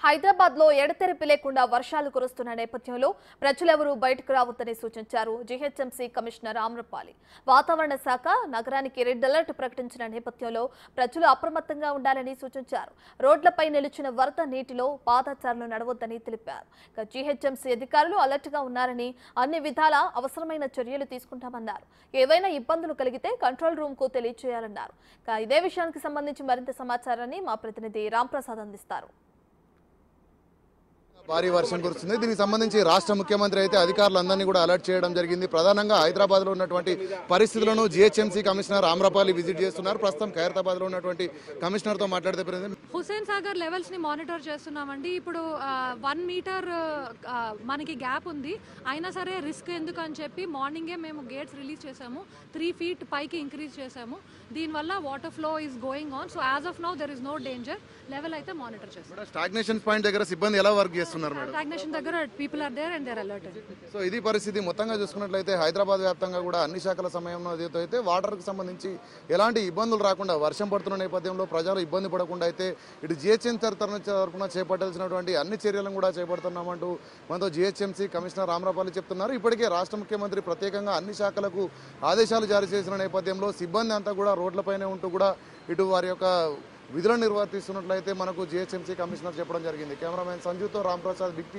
హైదరాబాద్ లో ఎడతెరిపి లేకుండా వర్షాలు కురుస్తున్న నేపథ్యంలో ప్రజలెవరూ బయటకు రావద్దని సూచించారు జీహెచ్ఎంసీ కమిషనర్ ఆమ్రపాలి. వాతావరణ శాఖ నగరానికి రెడ్ అలర్ట్ ప్రకటించిన నేపథ్యంలో ప్రజలు అప్రమత్తంగా ఉండాలని సూచించారు. రోడ్లపై నిలిచిన వరద నీటిలో పాదచారులు నడవొద్దని తెలిపారు. జీహెచ్ఎంసీ అధికారులు అలర్ట్ గా ఉన్నారని, అన్ని విధాల అవసరమైన చర్యలు తీసుకుంటామన్నారు. ఏవైనా ఇబ్బందులు కలిగితే కంట్రోల్ రూమ్ కు తెలియజేయాలన్నారు. ఇదే విషయానికి సంబంధించి మరింత సమాచారాన్ని మా ప్రతినిధి రాంప్రసాద్ అందిస్తారు. భారీ వర్షం కురుస్తుంది. దీనికి సంబంధించి రాష్ట్ర ముఖ్యమంత్రి అయితే అధికారులందరినీ కూడా అలర్ట్ చేయడం జరిగింది. ప్రధానంగా హైదరాబాద్ లో ఉన్నటువంటి పరిస్థితులను జీహెచ్ఎంసీ కమిషనర్ ఆమ్రపాలి విజిట్ చేస్తున్నారు. ప్రస్తుతం ఖైరతాబాద్ లో ఉన్నటువంటి కమిషనర్ తో మాట్లాడితే హుస్సేన్ సాగర్ లెవెల్స్ ని మానిటర్ చేస్తున్నామండి. ఇప్పుడు 1 మీటర్ మనకి గ్యాప్ ఉంది, అయినా సరే రిస్క్ ఎందుకు అని చెప్పి మార్నింగే మేము గేట్స్ రిలీజ్ చేసాము. 3 feet పైకి ఇంక్రీజ్ చేసాము. దీనివల్ల water flow is going on. So as of now there is no danger. Level అయితే మానిటర్ చేస్తాం. స్టాగ్నేషన్ పాయింట్ దగ్గర సిబ్బంది ఎలా వర్క్ చేస్తున్నారు? స్టాగ్నేషన్ దగ్గర people are there and they are alerted. So ఇది పరిస్థితి. మొత్తంగా చూసుకున్నట్లయితే హైదరాబాద్ వ్యాప్తంగా కూడా అన్ని శాఖల సమయంలో అయితే వాటర్కి సంబంధించి ఎలాంటి ఇబ్బందులు రాకుండా, వర్షం పడుతున్న నేపథ్యంలో ప్రజలు ఇబ్బంది పడకుండా అయితే ఇటు జిహెచ్ఎంసీ తరఫున చేపట్టాల్సినటువంటి అన్ని చర్యలను కూడా చేపడుతున్నామంటూ మనతో జిహెచ్ఎంసీ కమిషనర్ ఆమ్రపాలి చెప్తున్నారు. ఇప్పటికే రాష్ట్ర ముఖ్యమంత్రి ప్రత్యేకంగా అన్ని శాఖలకు ఆదేశాలు జారీ చేసిన నేపథ్యంలో సిబ్బంది అంతా కూడా రోడ్లపైనే ఉంటూ కూడా ఇటు వారి యొక్క విధులను నిర్వర్తిస్తున్నట్లయితే మనకు జిహెచ్ఎంసీ కమిషనర్ చెప్పడం జరిగింది. కెమెరామెన్ సంజుతో రాంప్రసాద్, బిగ్ టీవీ.